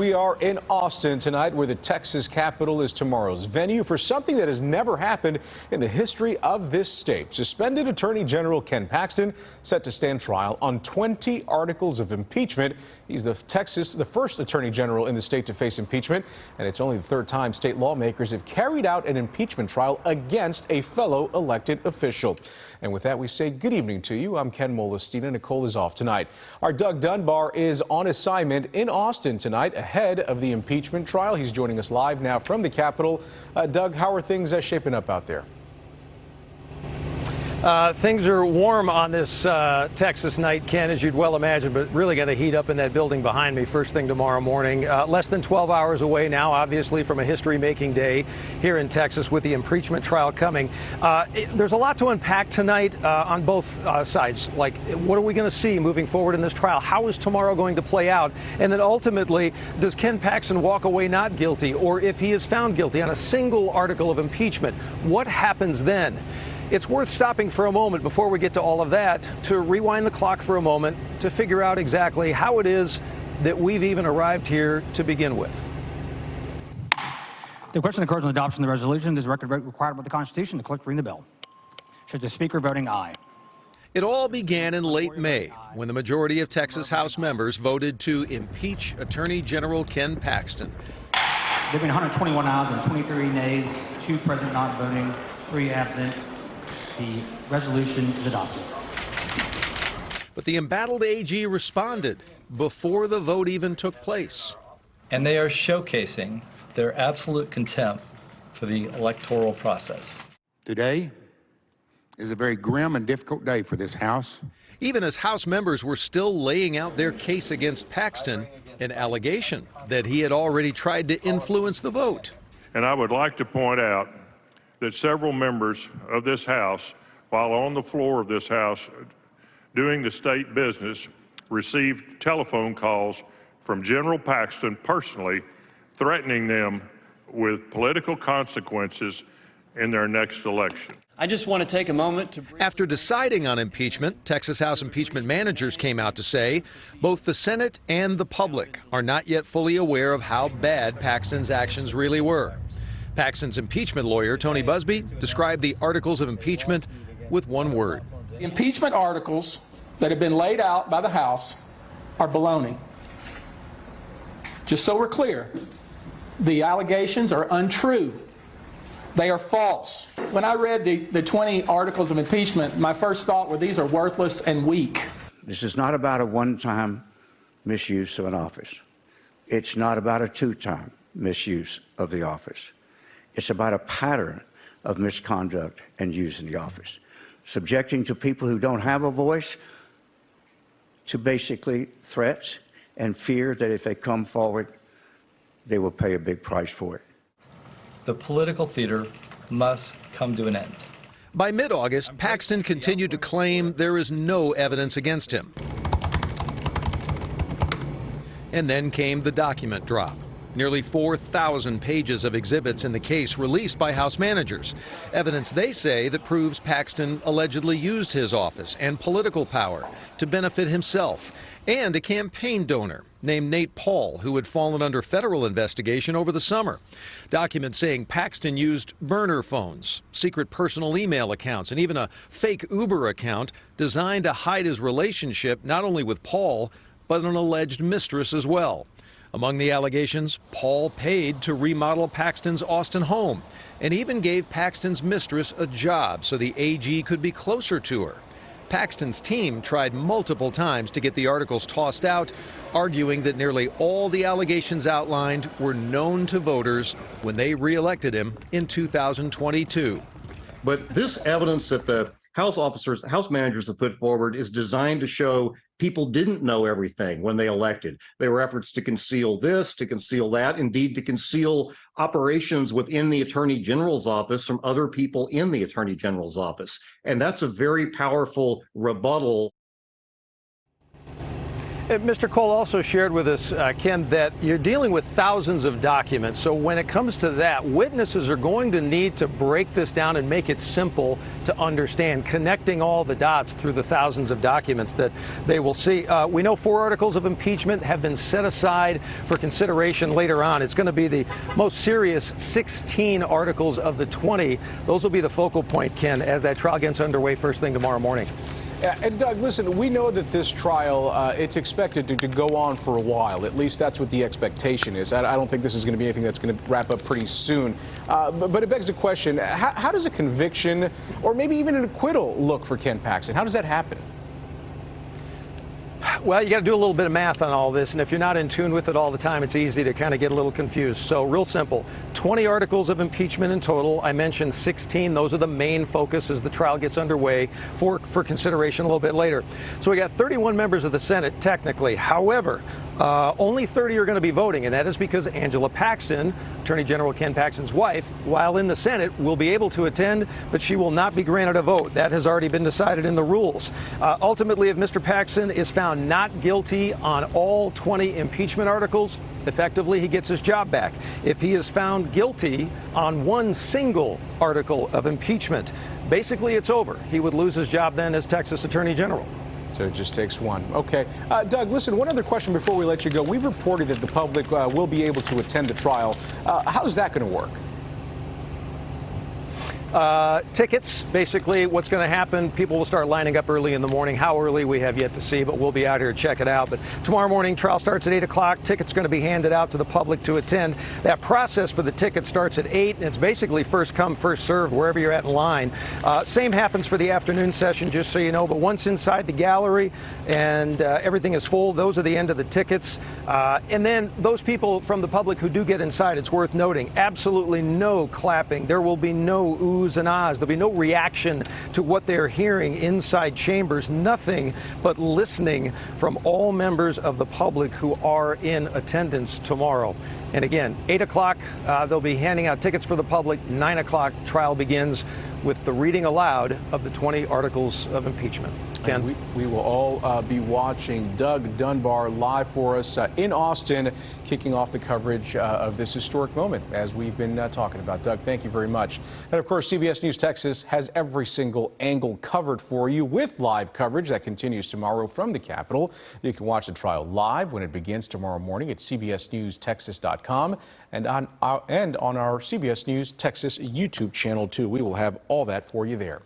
We are in Austin tonight, where the Texas Capitol is tomorrow's venue for something that has never happened in the history of this state. Suspended Attorney General Ken Paxton set to stand trial on 20 articles of impeachment. He's the first Attorney General in the state to face impeachment, and it's only the third time state lawmakers have carried out an impeachment trial against a fellow elected official. And with that, we say good evening to you. I'm Ken Molestina. Nicole is off tonight. Our Doug Dunbar is on assignment in Austin tonight ahead of the impeachment trial. He's joining us live now from the Capitol. Doug, how are things shaping up out there? Things are warm on this Texas night, Ken, as you'd well imagine, but really going to heat up in that building behind me first thing tomorrow morning. Less than 12 hours away now, obviously, from a history-making day here in Texas with the impeachment trial coming. There's a lot to unpack tonight on both sides. Like, what are we going to see moving forward in this trial? How is tomorrow going to play out? And then ultimately, does Ken Paxton walk away not guilty? Or if he is found guilty on a single article of impeachment, what happens then? It's worth stopping for a moment before we get to all of that to rewind the clock for a moment to figure out exactly how it is that we've even arrived here to begin with. The question occurs on adoption of the resolution. Is record vote required by the Constitution? The clerk ring the bell. Should the Speaker voting aye? It all began in late May when the majority of Texas House members voted to impeach Attorney General Ken Paxton. There have been 121 ayes and 23 nays, 2 present not voting, 3 absent. The resolution is adopted. But the embattled AG responded before the vote even took place. And they are showcasing their absolute contempt for the electoral process. Today is a very grim and difficult day for this House. Even as House members were still laying out their case against Paxton, an allegation that he had already tried to influence the vote. And I would like to point out that several members of this House, while on the floor of this House doing the state business, received telephone calls from General Paxton personally, threatening them with political consequences in their next election. I just want to take a moment to... After deciding on impeachment, Texas House impeachment managers came out to say both the Senate and the public are not yet fully aware of how bad Paxton's actions really were. Paxton's impeachment lawyer, Tony Busby, described the articles of impeachment with one word. The impeachment articles that have been laid out by the House are baloney. Just so we're clear, the allegations are untrue. They are false. When I read the 20 articles of impeachment, my first thought were these are worthless and weak. This is not about a one-time misuse of an office. It's not about a two-time misuse of the office. It's about a pattern of misconduct and use in the office, subjecting to people who don't have a voice to basically threats and fear that if they come forward, they will pay a big price for it. The political theater must come to an end. By mid-August, Paxton continued to claim there is no evidence against him. And then came the document drop. Nearly 4,000 pages of exhibits in the case released by House managers. Evidence, they say, that proves Paxton allegedly used his office and political power to benefit himself and a campaign donor named Nate Paul, who had fallen under federal investigation over the summer. Documents saying Paxton used burner phones, secret personal email accounts, and even a fake Uber account designed to hide his relationship not only with Paul, but an alleged mistress as well. Among the allegations, Paul paid to remodel Paxton's Austin home and even gave Paxton's mistress a job so the AG could be closer to her. Paxton's team tried multiple times to get the articles tossed out, arguing that nearly all the allegations outlined were known to voters when they re-elected him in 2022. But this evidence that the House managers have put forward is designed to show people didn't know everything when they elected. There were efforts to conceal this, to conceal that, indeed to conceal operations within the Attorney General's office from other people in the Attorney General's office. And that's a very powerful rebuttal. Mr. Cole also shared with us, Ken, that you're dealing with thousands of documents. So when it comes to that, witnesses are going to need to break this down and make it simple to understand, connecting all the dots through the thousands of documents that they will see. We know 4 articles of impeachment have been set aside for consideration later on. It's going to be the most serious 16 articles of the 20. Those will be the focal point, Ken, as that trial gets underway first thing tomorrow morning. Yeah, and Doug, listen, we know that this trial, it's expected to go on for a while. At least that's what the expectation is. I don't think this is going to be anything that's going to wrap up pretty soon. But it begs the question, how does a conviction or maybe even an acquittal look for Ken Paxton? How does that happen? Well, you got to do a little bit of math on all this, and if you're not in tune with it all the time, it's easy to kind of get a little confused. So real simple, 20 articles of impeachment in total. I mentioned 16. Those are the main focus as the trial gets underway for consideration a little bit later. So we got 31 members of the Senate, technically. However, only 30 are going to be voting, and that is because Angela Paxton, Attorney General Ken Paxton's wife, while in the Senate, will be able to attend, but she will not be granted a vote. That has already been decided in the rules. Ultimately, if Mr. Paxton is found not guilty on all 20 impeachment articles, effectively he gets his job back. If he is found guilty on one single article of impeachment, basically it's over. He would lose his job then as Texas Attorney General. So it just takes one. Okay. Doug, listen, one other question before we let you go. We've reported that the public will be able to attend the trial. How's that going to work? Tickets, basically what's going to happen, people will start lining up early in the morning. How early, we have yet to see, but we'll be out here to check it out. But tomorrow morning, trial starts at 8 o'clock. Tickets going to be handed out to the public to attend. That process for the ticket starts at 8, and it's basically first come, first served, wherever you're at in line. Same happens for the afternoon session, just so you know, but once inside the gallery and everything is full, those are the end of the tickets. And then those people from the public who do get inside, it's worth noting, absolutely no clapping. There will be no oohs and ahs. There'll be no reaction to what they're hearing inside chambers. Nothing but listening from all members of the public who are in attendance tomorrow. And again, 8 o'clock, they'll be handing out tickets for the public. 9 o'clock, trial begins with the reading aloud of the 20 articles of impeachment. Ken? We will all be watching Doug Dunbar live for us in Austin, kicking off the coverage of this historic moment, as we've been talking about. Doug, thank you very much. And of course, CBS News Texas has every single angle covered for you with live coverage that continues tomorrow from the Capitol. You can watch the trial live when it begins tomorrow morning at cbsnewstexas.com and on our CBS News Texas YouTube channel, too. We will have all that for you there.